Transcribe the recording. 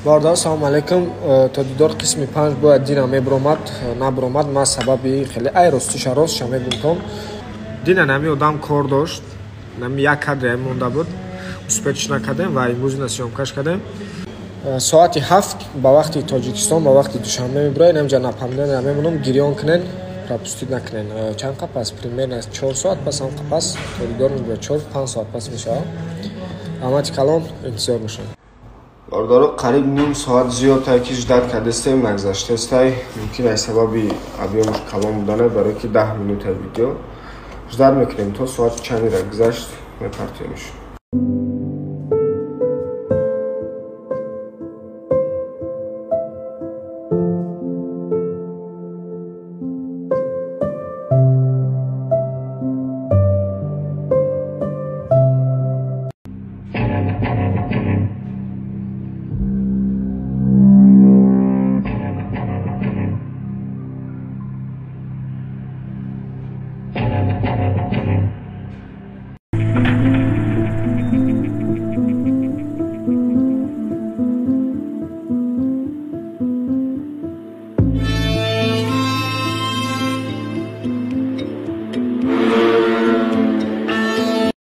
Бардар, салому алайкум. То дидор қисми 5 бояд Дина мебуромад, набуромад. Ман сабаби хеле рост шамегунтон. Дина нами одам кор дошт. Нами як кадре монда буд. Успешиш накардем ва имрӯз ина сёёмкаш кардем. Соати 7 ба вақти Тоҷикистон, ба вақти душанбе мебуроед. Намҷа напамида намемонам гирён кунен, пропустит накунен. Чанд қап аст? Примерно 4 соат пас ҳам қап аст. То дидор мебуроед 4-5 соат пас мешавад. Амати калон интизор бошед. Бардаро қариб ним соат зиёдтар ки ждат кардестем нагзаштестай. Мумкин ай сабаби объёмш калон будане, барои ки 10 минута видео ждат мекунем то соати чандира гузашт мепартиёмш.